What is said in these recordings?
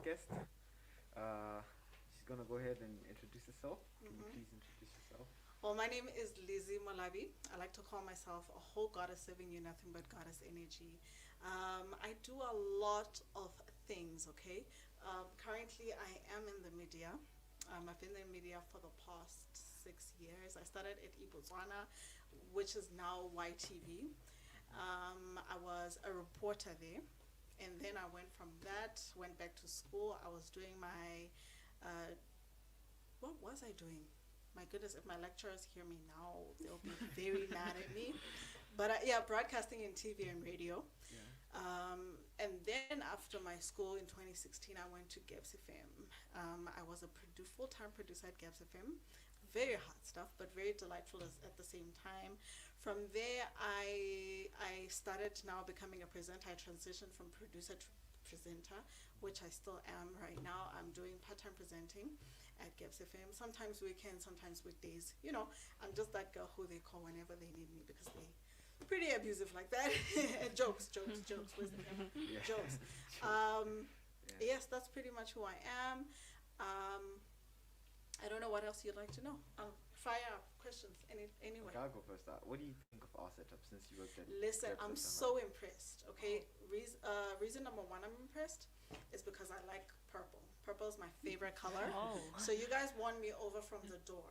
guest. She's gonna go ahead and introduce herself. Can you hmm please introduce yourself? Well, my name is Lizzy Malabi. I like to call myself a whole goddess serving you nothing but goddess energy. I do a lot of things, okay? Currently, I am in the media. I've been in the media for the past 6 years. I started at Ibotswana, which is now YTV. I was a reporter there. And then I went from that, went back to school. I was doing my uh, what was I doing? My goodness, if my lecturers hear me now, they'll be very mad at me. But yeah, broadcasting in TV and radio. Yeah. And then after my school in 2016, I went to Gabs FM. I was a full-time producer at Gabs FM. Very hot stuff, but very delightful at the same time. From there, I started now becoming a presenter. I transitioned from producer to presenter, which I still am right now. I'm doing part-time presenting at Gabs FM. Sometimes weekends, sometimes weekdays. I'm just that girl who they call whenever they need me because they pretty abusive like that. Jokes, jokes, jokes. Where's the camera? Yeah. Jokes. Jokes. Yeah. Yes, that's pretty much who I am. Um, I don't know what else you'd like to know. Fire up questions anyway. Okay, I'll go first. What do you think of our setup since you worked at Listen, Depth I'm FM, so right? impressed. Okay, reason number one I'm impressed is because I like purple. Purple is my favorite color. Oh. So you guys won me over from the door.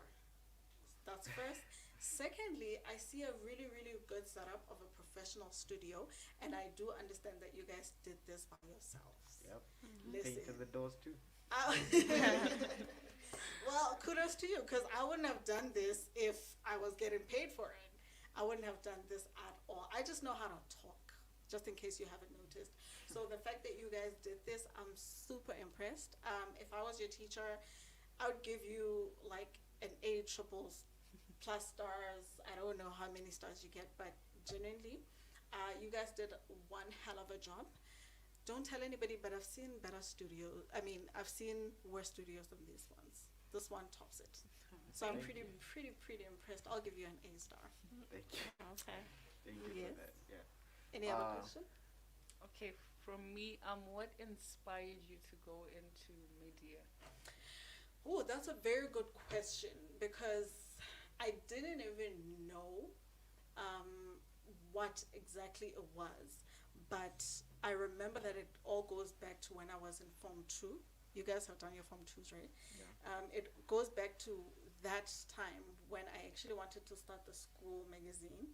That's first. Secondly, I see a really, really good setup of a professional studio, and I do understand that you guys did this by yourselves. Yep. Listen. Painted the doors too. I- well, kudos to you, because I wouldn't have done this if I was getting paid for it. I wouldn't have done this at all. I just know how to talk, just in case you haven't noticed. So the fact that you guys did this, I'm super impressed. If I was your teacher, I would give you like an A triples plus stars. I don't know how many stars you get, but genuinely, you guys did one hell of a job. Don't tell anybody, but I've seen better studios. I mean, I've seen worse studios than these ones. This one tops it. So I'm Thank pretty, you. pretty, pretty impressed. I'll give you an A star. Thank you. Okay. Thank you Yes. for that. Yeah. Any other Uh, question? Okay, from me, what inspired you to go into media? Oh, that's a very good question because I didn't even know um, what exactly it was. But I remember that it all goes back to when I was in Form 2. You guys have done your Form 2s, right? Yeah. It goes back to that time when I actually wanted to start the school magazine.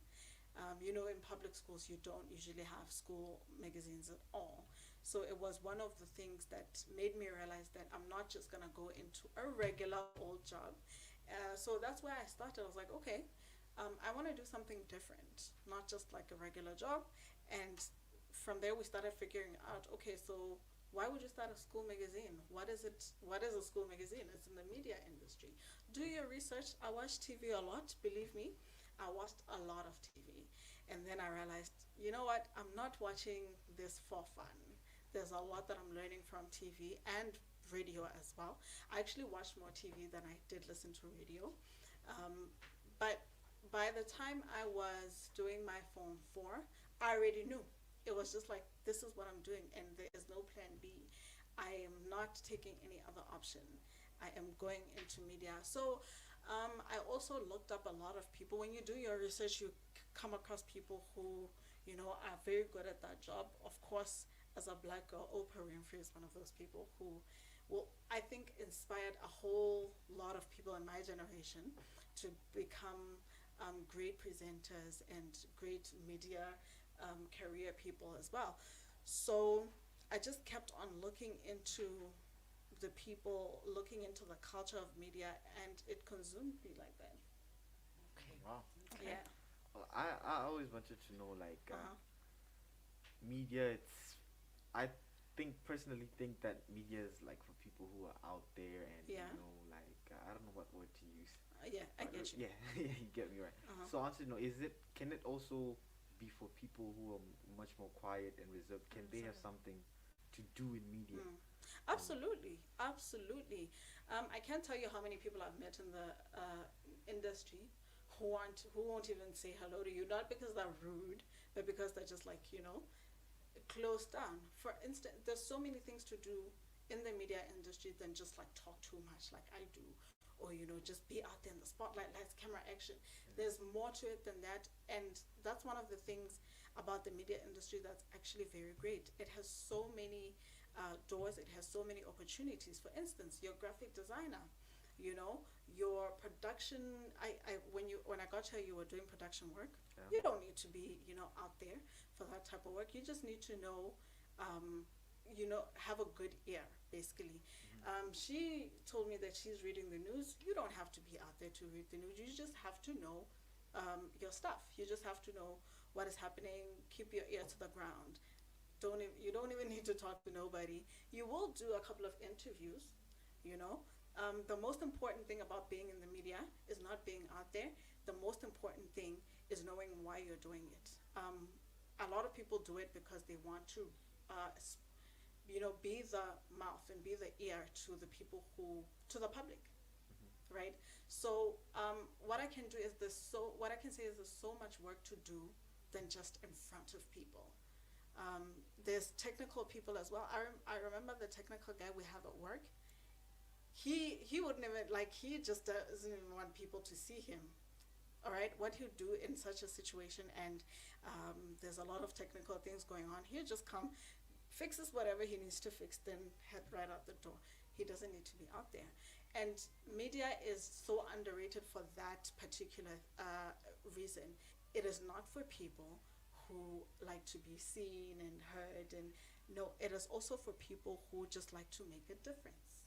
In public schools, you don't usually have school magazines at all. So it was one of the things that made me realize that I'm not just going to go into a regular old job. So that's where I started. I was like, okay, I want to do something different, not just like a regular job. And from there, we started figuring out, okay, so why would you start a school magazine? What is it? What is a school magazine? It's in the media industry. Do your research. I watch TV a lot, believe me. I watched a lot of TV. And then I realized, you know what? I'm not watching this for fun. There's a lot that I'm learning from TV and radio as well. I actually watched more TV than I did listen to radio. But by the time I was doing my Form 4, I already knew. It was just like, this is what I'm doing, and there is no plan B. I am not taking any other option. I am going into media. So I also looked up a lot of people. When you do your research, you come across people who, are very good at that job. Of course, as a black girl, Oprah Winfrey is one of those people who, well, I think inspired a whole lot of people in my generation to become great presenters and great media career people as well. So I just kept on looking into the people, looking into the culture of media, and it consumed me like that. Okay. Wow. Okay. Yeah. Well, I always wanted to know like Uh-huh. media. I personally think that media is like for people who are out there and Yeah. like I don't know what word to use. Yeah, I get you. Yeah, yeah, you get me right. Uh-huh. So I want to know, can it also be for people who are much more quiet and reserved? Can they have something to do in media? Mm. Absolutely, absolutely. I can't tell you how many people I've met in the industry who won't even say hello to you, not because they're rude, but because they're just like closed down. For instance, there's so many things to do in the media industry than just like talk too much like I do, or just be out there in the spotlight, lights, camera, action. There's more to it than that, and that's one of the things about the media industry that's actually very great. It has so many doors. It has so many opportunities. For instance, your graphic designer, you know, your production. When I got here, you were doing production work. Yeah. You don't need to be out there for that type of work. You just need to know, have a good ear, basically. She told me that she's reading the news. You don't have to be out there to read the news. You just have to know your stuff. You just have to know what is happening. Keep your ear to the ground. You don't even need to talk to nobody. You will do a couple of interviews. You know, the most important thing about being in the media is not being out there. The most important thing is knowing why you're doing it. A lot of people do it because they want to, be the mouth and be the ear to the people to the public, right? So what I can do is what I can say is there's so much work to do than just in front of people. There's technical people as well. I remember the technical guy we have at work. He wouldn't even he just doesn't even want people to see him. All right, what he'll do in such a situation, and there's a lot of technical things going on. He'll just come, fixes whatever he needs to fix, then head right out the door. He doesn't need to be out there. And media is so underrated for that particular reason. It is not for people who like to be seen and heard, and no, it is also for people who just like to make a difference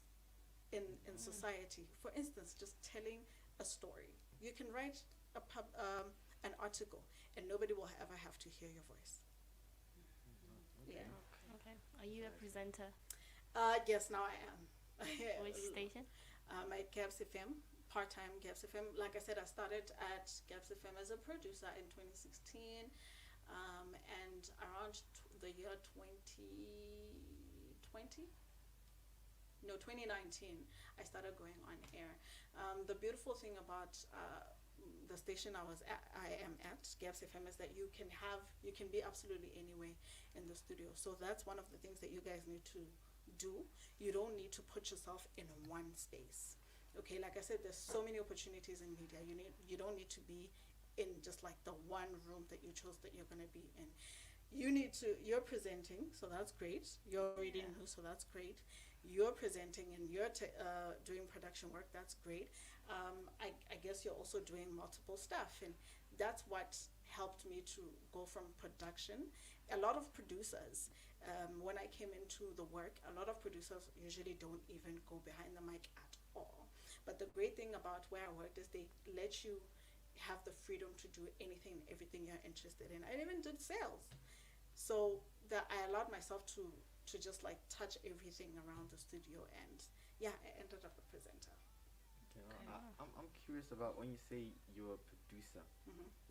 in society. For instance, just telling a story. You can write an article, and nobody will ever have to hear your voice. Okay. Yeah. Okay. Are you a presenter? Yes, now I am. Which station? At Gabs FM, part-time Gabs FM. Like I said, I started at Gabs FM as a producer in 2016, and around the year 2020. No, 2019, I started going on air. The beautiful thing about the station I am at, Gabs FM, is that you can be absolutely anywhere in the studio. So that's one of the things that you guys need to do. You don't need to put yourself in one space. Okay, like I said, there's so many opportunities in media. You don't need to be in just like the one room that you chose that you're gonna be in. You're presenting, so that's great. You're reading news, so that's great. You're presenting and you're doing production work, that's great. I guess you're also doing multiple stuff, and that's what helped me to go from production. A lot of producers, when I came into the work, a lot of producers usually don't even go behind the mic at all. But the great thing about where I worked is they let you have the freedom to do anything and everything you're interested in. I even did sales. So that I allowed myself to just like touch everything around the studio, and yeah, I ended up a presenter. Okay, well, I'm curious about when you say you're a producer.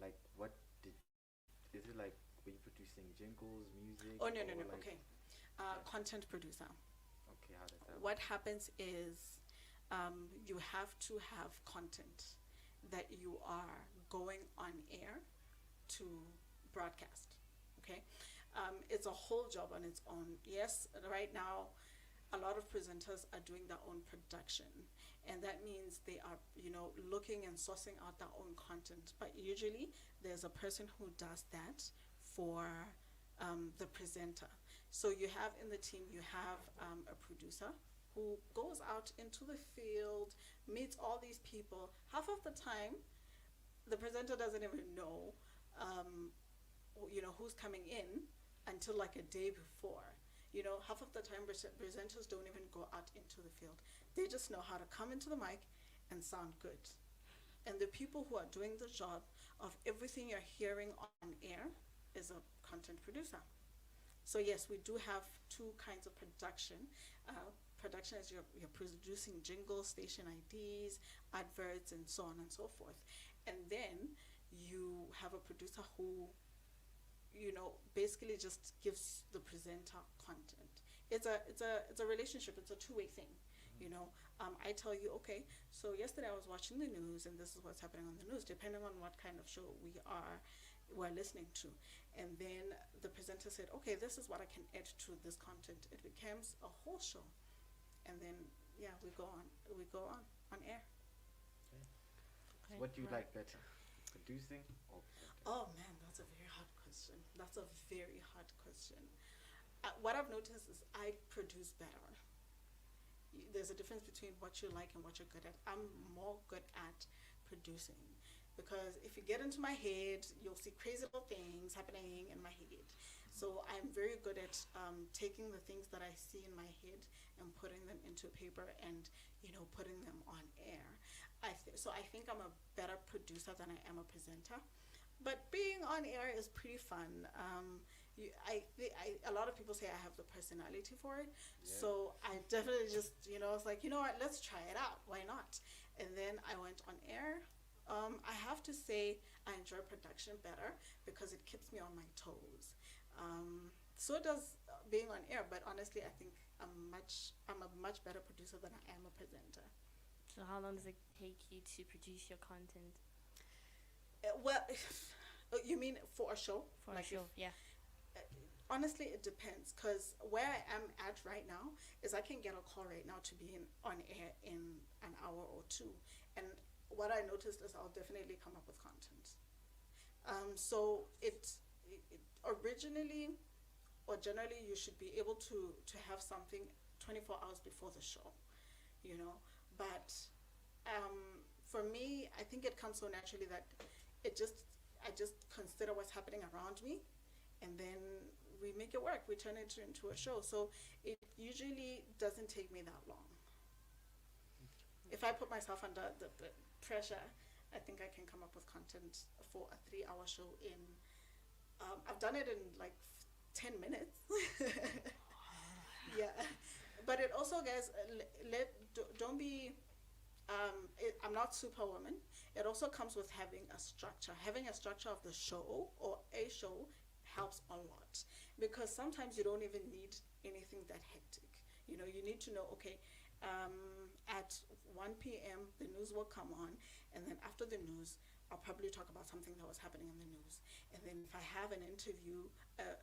Like, what did is it like? Were you producing jingles, music? Oh, no, like, okay. Content producer. Okay, how does that What work? happens is you have to have content that you are going on air to broadcast. Okay, it's a whole job on its own. Yes, right now a lot of presenters are doing their own production, and that means they are looking and sourcing out their own content. But usually there's a person who does that for the presenter. So you have in the team, you have a producer who goes out into the field, meets all these people. Half of the time the presenter doesn't even know who's coming in until like a day before. Half of the time presenters don't even go out into the field. They just know how to come into the mic and sound good. And the people who are doing the job of everything you're hearing on air is a content producer. So yes, we do have two kinds of production. Production is you're producing jingles, station IDs, adverts, and so on and so forth. And then you have a producer who basically just gives the presenter content. It's a relationship. It's a two-way thing. I tell you, okay, so yesterday I was watching the news, and this is what's happening on the news, depending on what kind of show we're listening to. And then the presenter said, okay, this is what I can add to this content. It becomes a whole show. and then we go on air. Okay. So Okay. what do you Right. like better, producing or presenting? Oh man, that's a very hard question. That's a very hard question. What I've noticed is I produce better. There's a difference between what you like and what you're good at. I'm more good at producing because if you get into my head, you'll see crazy little things happening in my head. So I'm very good at taking the things that I see in my head and putting them into paper and putting them on air. So I think I'm a better producer than I am a presenter. But being on air is pretty fun. A lot of people say I have the personality for it. Yeah. So I definitely just, I was like, you know what, let's try it out. Why not? And then I went on air. I have to say I enjoy production better because it keeps me on my toes. So does being on air, but honestly, I think I'm a much better producer than I am a presenter. So how long does it take you to produce your content Well, you mean for a show? for Like a show? Yeah. Honestly, it depends because where I am at right now is I can get a call right now to be on air in an hour or two. And what I noticed is I'll definitely come up with content. So it originally or generally you should be able to have something 24 hours before the show, But for me, I think it comes so naturally that I just consider what's happening around me, and then we make it work. We turn it into a show. So it usually doesn't take me that long. If I put myself under the pressure, I think I can come up with content for a 3-hour show in. I've done it in like 10 minutes. Yeah, but it also, guys, don't be. I'm not Superwoman. It also comes with having a structure. Having a structure of the show or a show helps a lot because sometimes you don't even need anything that hectic. You need to know, okay, at 1 p.m. the news will come on, and then after the news, I'll probably talk about something that was happening in the news. And then if I have an interview,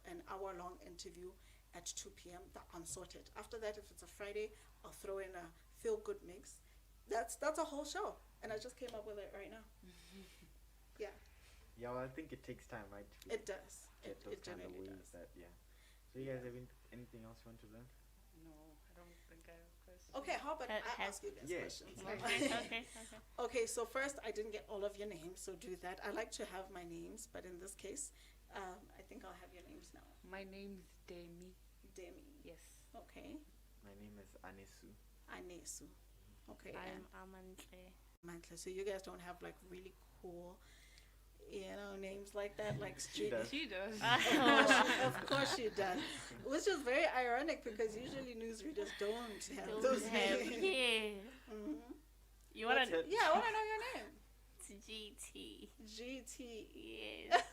an hour-long interview at 2 p.m., I'm sorted. After that, if it's a Friday, I'll throw in a feel-good mix. That's a whole show, and I just came up with it right now. Yeah, Yeah, well, I think it takes time, right? To it does. get those It kind of generally ways does. that, yeah. So you guys Yeah. have anything else you want to learn? No, I don't think I have a question. Okay, how about I Has- ask you guys Yeah. questions? Okay. Okay, so first, I didn't get all of your names, so do that. I like to have my names, but in this case, I think I'll have your names now. My name's Demi. Demi. Yes. Okay. My name is Anesu. Anesu. Okay. I'm And Amantle. Mantle. So you guys don't have like really cool, names like that, like street. does. She does. Of course she does. Which is very ironic because usually newsreaders don't have Don't those have, names. yeah. Mhm. You wanna? What's it? Yeah, I want to know your name. It's GT. GT. Yes.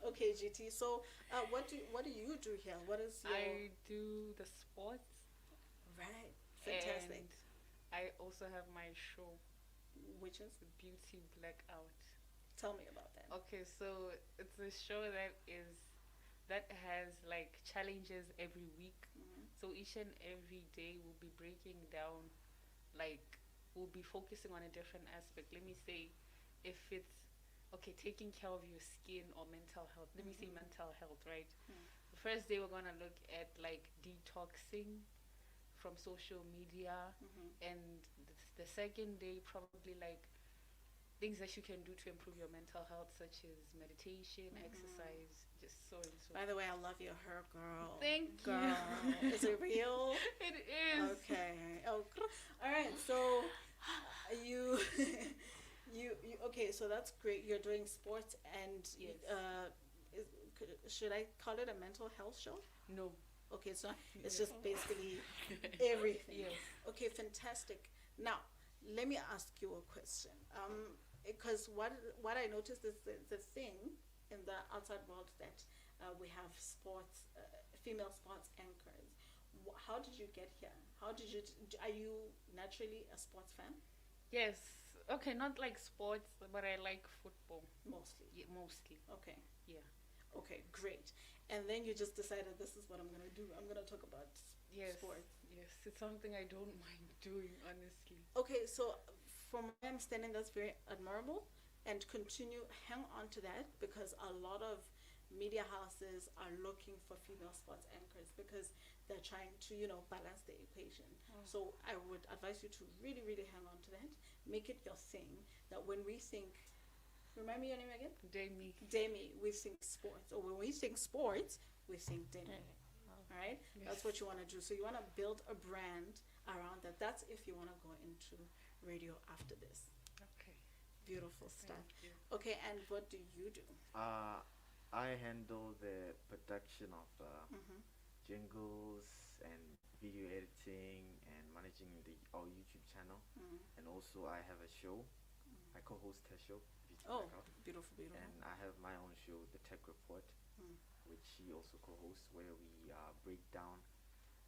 Okay, GT. So, what do you do here? What is your I do the sports. right? Fantastic. And I also have my show, Which is? Beauty Blackout. Tell me about that. Okay, so it's a show that has like challenges every week. Mhm. So each and every day we'll be breaking down, like we'll be focusing on a different aspect. Let me say, if it's okay, taking care of your skin or mental health. Let me say Mhm. mental health, right? Mm. The first day we're gonna look at like detoxing from social media, Mhm. and the second day probably like things that you can do to improve your mental health, such as meditation, Mhm. exercise, just so and so. By the way, I love your hair, girl. Thank Girl, you. is it real? It is. Okay. Oh, all right. So, you, okay. So that's great. You're doing sports, and Yes. should I call it a mental health show? No. Okay, so it's Yeah. just basically everything. Yes. Okay, fantastic. Now, let me ask you a question. Because what I noticed is the thing in the outside world that we have sports, female sports anchors. How did you get here? How did you? Are you naturally a sports fan? Yes. Okay, not like sports, but I like football. Mostly. Yeah, mostly. Okay. Yeah. Okay, great. And then you just decided this is what I'm gonna do. I'm gonna talk about Yes. sports. Yes, it's something I don't mind doing, honestly. Okay, so from my understanding, that's very admirable, and continue, hang on to that, because a lot of media houses are looking for female sports anchors because they're trying to, balance the equation. Oh. So I would advise you to really, really hang on to that. Make it your thing. That when we think, remind me your name again? Demi. Demi, we think sports. Or when we think sports, we think Demi. Okay. Oh. All right? Yes. That's what you want to do. So you want to build a brand around that. That's if you want to go into radio after this. Okay. Beautiful stuff. Thank you. Okay, and what do you do? I handle the production of Mm-hmm. jingles and video editing and managing our YouTube channel. Mm. And also I have a show. I co-host a show. If you check Oh, that out. beautiful, beautiful. And I have my own show, The Tech Report, Mm. which she also co-hosts, where we break down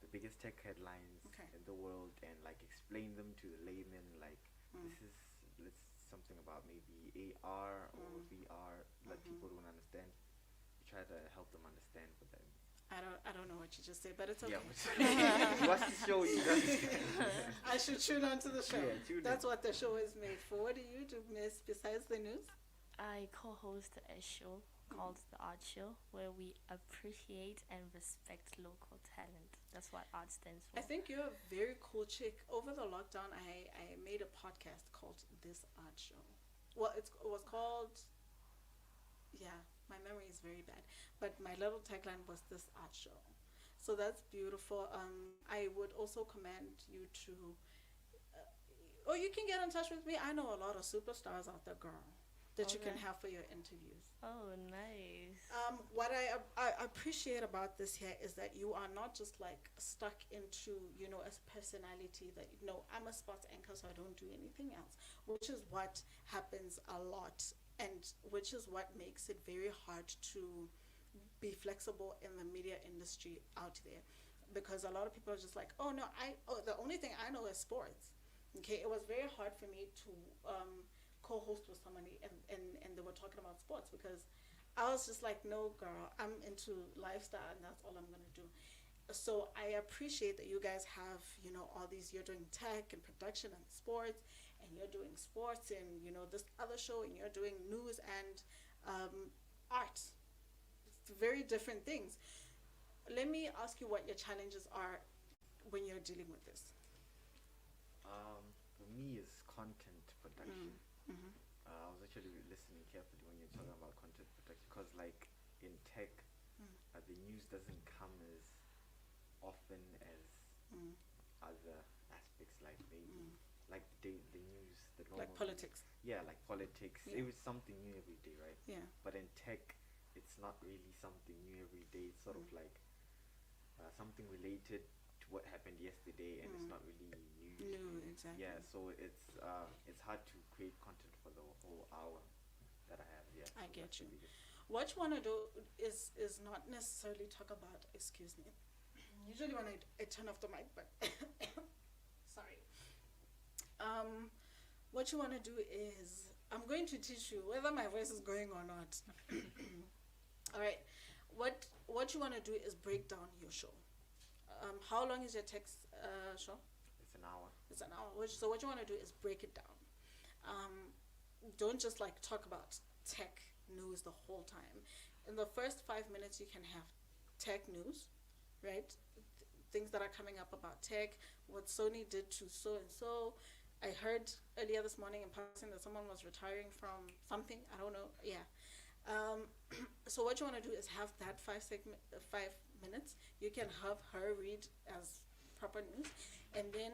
the biggest tech headlines Okay. in the world and like explain them to the layman. Like Mm. this is let's something about maybe AR or Mm. VR. Let Mhm. people don't understand. We try to help them understand what that means. I don't know what you just said, but it's okay. Yeah, but you watch the show, you understand. I should tune on to the show. Yeah, tune in. That's what the show is made for. What do you do, Miss, besides the news? I co-host a show called The Art Show, where we appreciate and respect local talent. That's what art stands for. I think you're a very cool chick. Over the lockdown, I made a podcast called This Art Show. Well, it was called, yeah, my memory is very bad. But my little tagline was This Art Show. So that's beautiful. I would also commend you to, or you can get in touch with me. I know a lot of superstars out there, girl, that you can Okay. have for your interviews. Oh, nice. What I appreciate about this here is that you are not just like stuck into, a personality that, I'm a sports anchor, so I don't do anything else, which is what happens a lot, and which is what makes it very hard to be flexible in the media industry out there, because a lot of people are just like, oh no, the only thing I know is sports. Okay, it was very hard for me to co-host with somebody and they were talking about sports, because I was just like, no girl, I'm into lifestyle and that's all I'm gonna do. So I appreciate that you guys have, all these, you're doing tech and production and sports, and you're doing sports and, this other show, and you're doing news and art. It's very different things. Let me ask you what your challenges are when you're dealing with this. For me, is content production. Mm-hmm. I was actually listening carefully when you're talking about content production, because like in tech, the news doesn't come as often as Mm. other aspects, like maybe like the news, the normal Like politics. news. Yeah, like politics. Yeah. It was something new every day, right? Yeah. But in tech, it's not really something new every day. It's sort of like something related to what happened yesterday, and it's not really new. to New, me. exactly. Yeah, so it's hard to create content for the whole hour that I have. Yeah, I so get that's you. the biggest- What you want to do is not necessarily talk about, excuse me. Usually when I turn off the mic, but sorry. What you want to do is, I'm going to teach you whether my voice is going or not. All right. What you want to do is break down your show. How long is your text show? It's an hour. It's an hour. So what you want to do is break it down. Don't just like talk about tech news the whole time. In the first 5 minutes, you can have tech news, right? Things that are coming up about tech, what Sony did to so and so. I heard earlier this morning in passing that someone was retiring from something. I don't know. Yeah. So what you want to do is have that 5 minutes. You can have her read as proper news, and then,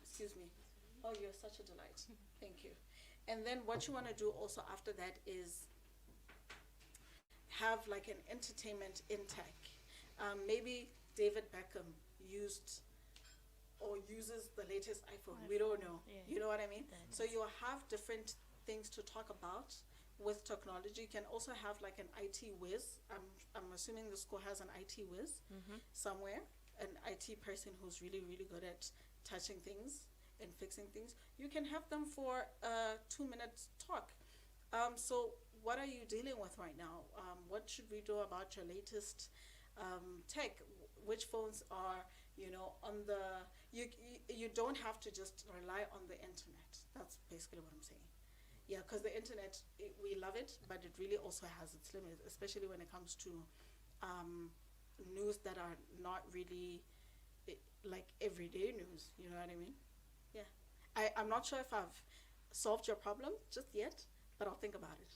excuse me. Oh, you're such a delight. Thank you. And then what you want to do also after that is have like an entertainment in tech. Maybe David Beckham used or uses the latest iPhone. We don't know. Yeah. You know what I mean? That So you have different things to talk about with technology. You can also have like an IT whiz. I'm assuming the school has an IT whiz somewhere, an IT person who's really, really good at touching things and fixing things. You can have them for a 2-minute talk. So what are you dealing with right now? What should we do about your latest tech? Which phones are, on the you don't have to just rely on the internet. That's basically what I'm saying. Yeah, because the internet, we love it, but it really also has its limits, especially when it comes to news that are not really like everyday news. You know what I mean? Yeah. I'm not sure if I've solved your problem just yet, but I'll think about it.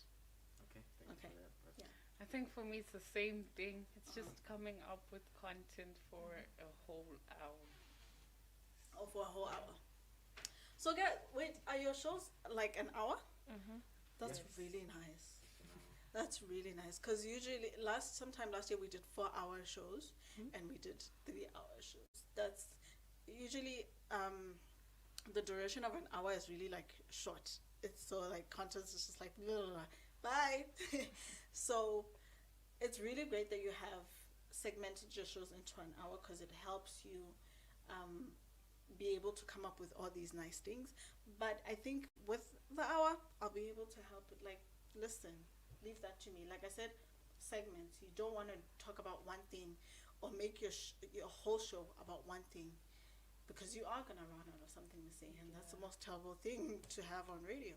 Okay, thank you Okay. for that. But Yeah. I think for me it's the same thing. It's just coming up with content for a whole hour. Oh, for a whole hour. So, guys, wait, are your shows like an hour? Mm-hmm. That's Yes. really nice. you know, That's really nice. Because usually, sometime last year we did 4 hour shows and we did 3 hour shows. That's usually, the duration of an hour is really like short. It's so like content is just like, blah, blah, blah. Bye. So, it's really great that you have segmented your shows into an hour because it helps you um, be able to come up with all these nice things. But I think with the hour, I'll be able to help it. Like, listen, leave that to me. Like I said, segments. You don't want to talk about one thing or make your whole show about one thing because you are gonna run out of something to say, and that's the most terrible thing to have on radio.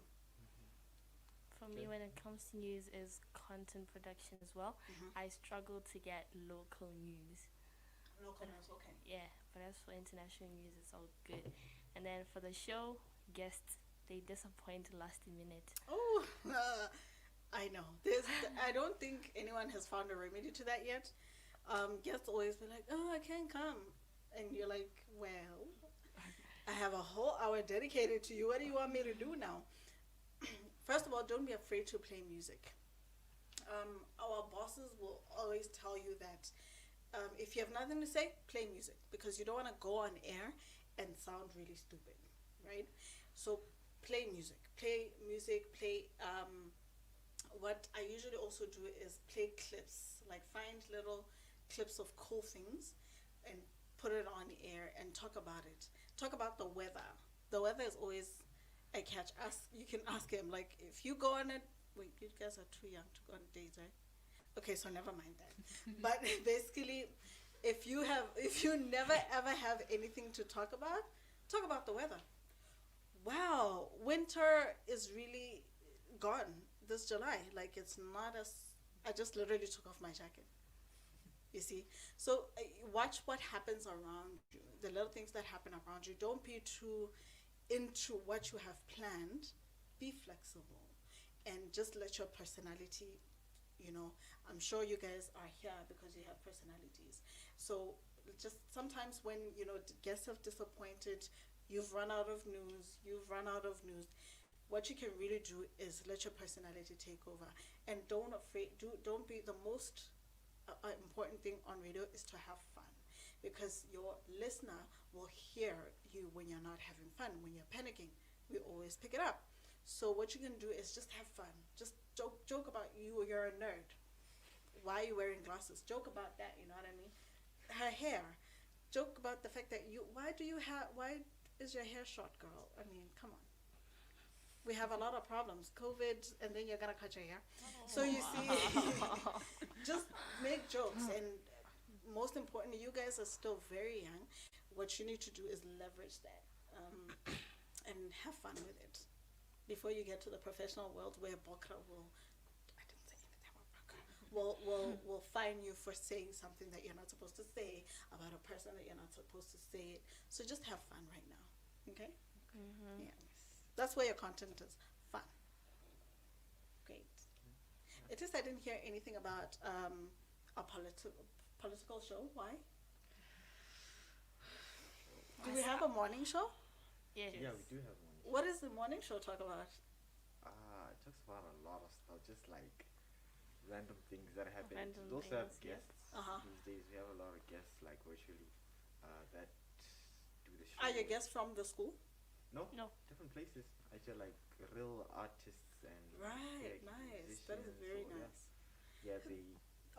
For me, when it comes to news, is content production as well. I struggle to get local news. Local news, okay. Yeah, but as for international news, it's all good. And then for the show, guests, they disappoint last minute. Oh, I know. I don't think anyone has found a remedy to that yet. Guests always be like, "Oh, I can't come," and you're like, "Well, I have a whole hour dedicated to you. What do you want me to do now?" First of all, don't be afraid to play music. Our bosses will always tell you that if you have nothing to say, play music because you don't want to go on air and sound really stupid, right? So play music. Play music. Play. What I usually also do is play clips, like find little clips of cool things and put it on air and talk about it. Talk about the weather. The weather is always a catch. You can ask him, like, if you go on it. Wait, you guys are too young to go on dates, right? Okay, so never mind that. But basically, if you never ever have anything to talk about the weather. Wow, winter is really gone this July. Like it's not as I just literally took off my jacket. You see, so watch what happens around you. The little things that happen around you. Don't be too into what you have planned. Be flexible, and just let your personality. I'm sure you guys are here because you have personalities. So just sometimes when guests have disappointed, you've run out of news. What you can really do is let your personality take over, and don't be the most important thing on radio is to have fun, because your listener will hear you when you're not having fun, when you're panicking. We always pick it up. So what you can do is just have fun. Just joke about you're a nerd. Why are you wearing glasses? Joke about that. You know what I mean? Her hair. Joke about the fact that why is your hair short, girl? I mean, come on. We have a lot of problems. COVID, and then you're gonna cut your hair. So you see, just make jokes, and most importantly, you guys are still very young. What you need to do is leverage that, and have fun with it. Before you get to the professional world, where Bokra I didn't say anything about Bokra, will fine you for saying something that you're not supposed to say about a person that you're not supposed to say it. So just have fun right now, okay? Yeah. That's where your content is. Fun. Great. It is I didn't hear anything about a political show. Why? Do we have a morning show? Yes. yeah, we do have one. What does the morning show talk about? It talks about a lot of stuff, just like random things that happen. Random We also have things, yes. guests. Uh-huh. These days we have a lot of guests, like virtually, that do the show. Are your guests from the school? No, No. different places. Actually, like real artists and Right, like, nice. That is musicians, very so, nice. Yeah, they.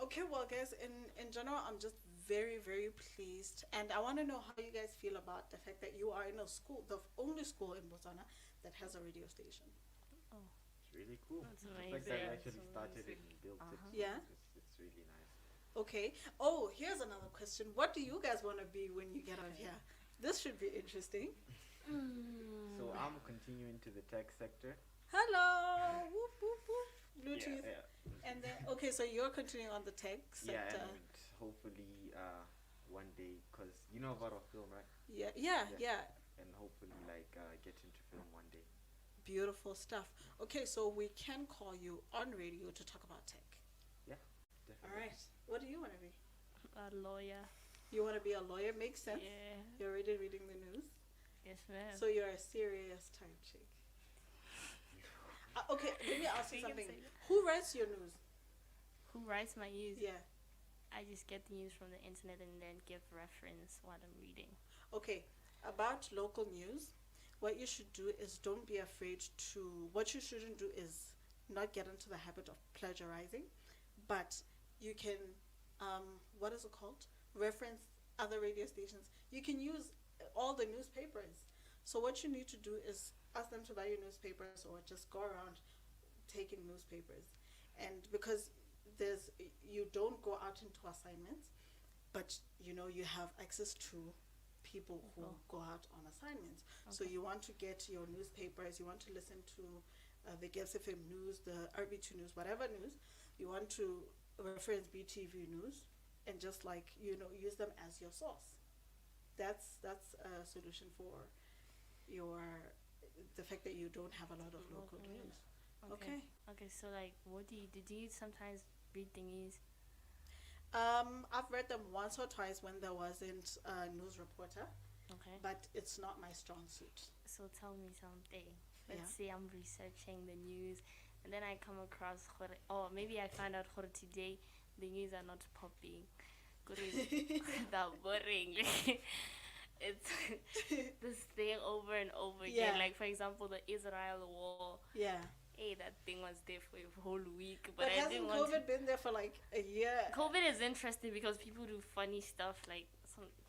Okay, well, guys, in general, I'm just very, very pleased. And I want to know how you guys feel about the fact that you are in a school, the only school in Botswana that has a radio station. It's really cool. That's The fact that amazing. we actually That's started amazing. and built it. Yeah. It's really nice. Okay. Oh, here's another question. What do you guys want to be when you get out of here? This should be interesting. So Mm. I'm continuing to the tech sector. Hello. Whoop, whoop, whoop. Bluetooth. Yeah, And then, okay, so you're continuing on the tech yeah, sector. and hopefully one day, cause you know about our film, right? Yeah, yeah, Yeah. yeah. And hopefully like get into film one day. Beautiful stuff. Okay, so we can call you on radio to talk about tech. Yeah, All definitely. right. What do you want to be? A lawyer. You want to be a lawyer? Makes sense. Yeah. You're already reading the news. Yes, ma'am. So you're a serious type chick. Okay, let me ask you You can something. say that. Who writes your news? Who writes my news? Yeah. I just get the news from the internet and then give reference while I'm reading. Okay, about local news, what you should do is don't be afraid to. What you shouldn't do is not get into the habit of plagiarizing, but you can, what is it called? Reference other radio stations. You can use all the newspapers. So what you need to do is ask them to buy you newspapers or just go around taking newspapers. And because there's you don't go out into assignments, but you have access to people who People. go out on assignments. So Okay. you want to get your newspapers, you want to listen to the Gets FM news, the RB2 news, whatever news, you want to reference BTV news and just use them as your source. That's a solution for your the fact that you don't have a lot of local Local news. news. Okay. Okay, so like, what do you did you sometimes read the news? I've read them once or twice when there wasn't a news reporter, Okay. but it's not my strong suit. So tell me something. Yeah. Let's say I'm researching the news and then I come across or maybe I find out today the news are not popping. They're boring. It's this thing over and over again. Yeah. Like for example, the Israel war. Yeah. Hey, that thing was there for a whole week, But but I hasn't didn't want COVID been there for like a year? COVID is interesting because people do funny stuff. Like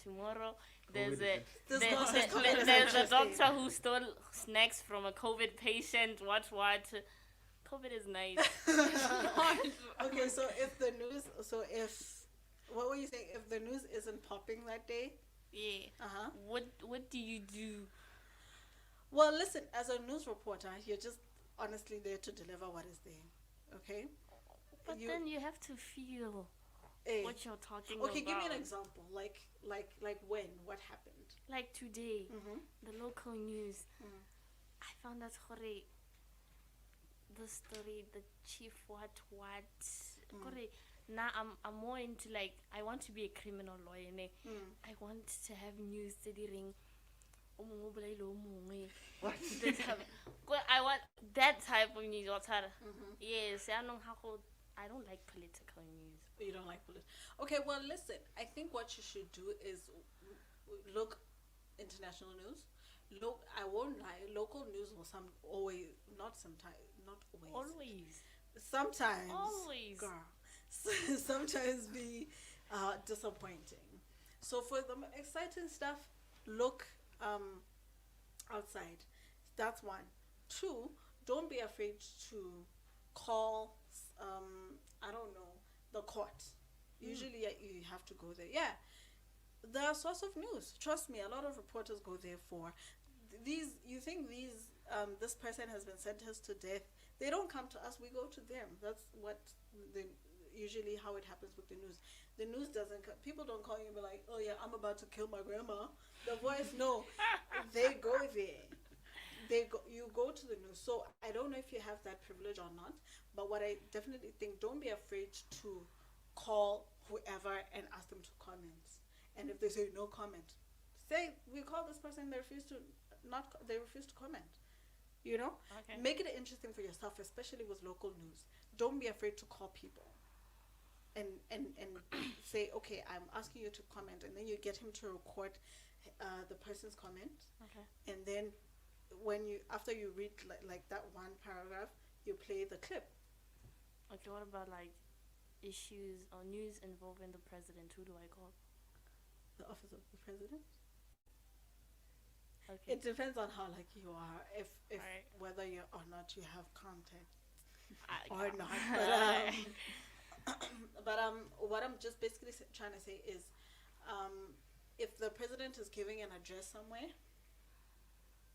tomorrow, there's COVID a is This there- girl says there- COVID is there's a interesting. doctor who stole snacks from a COVID patient. What? COVID is nice. Okay, so what were you saying? If the news isn't popping that day, Yeah. uh-huh. What do you do? Well, listen, as a news reporter, you're just honestly there to deliver what is there. Okay? But then you have to feel Eh, what you're talking okay, about. give me an example. Like when? What happened? Like today, Mm-hmm. the local news. Mm. I found out the story, the chief what. Mm. Now I'm more into like I want to be a criminal lawyer. Ne? Mm. I want to have news studying. What? I want that type of news. Mm-hmm. Yes, I don't like political news. You don't like politics. Okay, well, listen. I think what you should do is look international news. Look, I won't lie. Local news will not always. Always. Sometimes, Always. girl, sometimes be disappointing. So for the exciting stuff, look outside. That's one. Two, don't be afraid to call. I don't know, the court. Usually you have to go there. Yeah, the source of news. Trust me, a lot of reporters go there for these. You think this person has been sentenced to death? They don't come to us. We go to them. That's what usually how it happens with the news. The news doesn't. People don't call you and be like, "Oh yeah, I'm about to kill my grandma." The voice, no, they go there. You go to the news. So I don't know if you have that privilege or not, but what I definitely think, don't be afraid to call whoever and ask them to comment. And if they say no comment, say we call this person. They refuse to comment. Okay. Make it interesting for yourself, especially with local news. Don't be afraid to call people and say, okay, I'm asking you to comment, and then you get him to record the person's comment, Okay. and then after you read like that one paragraph, you play the clip. Okay. What about like issues or news involving the president? Who do I call? The office of the president. Okay. It depends on how lucky you are, if Alright. whether you or not you have contact I- or not. But what I'm just basically trying to say is, if the president is giving an address somewhere,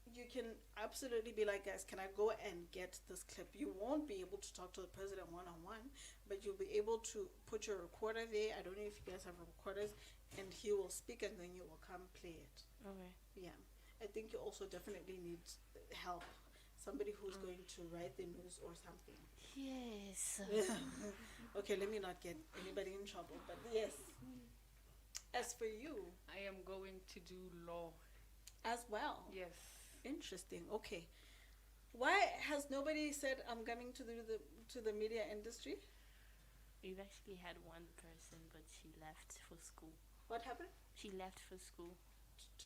you can absolutely be like, guys, can I go and get this clip? You won't be able to talk to the president one on one, but you'll be able to put your recorder there. I don't know if you guys have recorders, and he will speak, and then you will come play it. Okay. Yeah, I think you also definitely need help. Somebody who's going to write the news or something. Yes. Okay, let me not get anybody in trouble, but yes. As for you, I am going to do law. as well. Yes. Interesting. Okay. Why has nobody said I'm coming to the media industry? We've actually had one person, but she left for school. What happened? She left for school.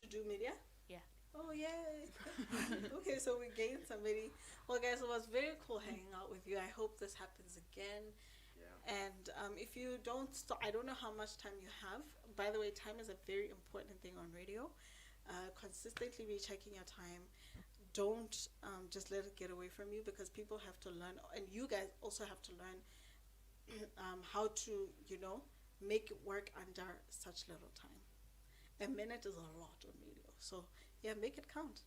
To do media? Yeah. Oh yay. Okay, so we gained somebody. Well, guys, it was very cool hanging out with you. I hope this happens again. Yeah. And if you don't stop, I don't know how much time you have. By the way, time is a very important thing on radio. Consistently be checking your time. Don't just let it get away from you, because people have to learn, and you guys also have to learn how to, make it work under such little time. A minute is a lot on radio, so yeah, make it count.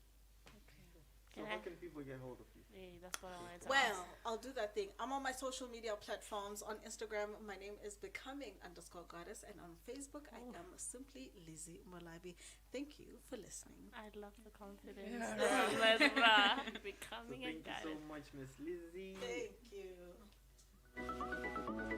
So how can people get hold of you? Yeah, that's what I wanted to Well, ask. I'll do that thing. I'm on my social media platforms. On Instagram, my name is becoming_goddess, and on Facebook, I am simply Lizzy Molabi. Thank you for listening. I love the confidence. Yeah. Becoming So a thank you goddess. so much, Miss Lizzy. Thank you.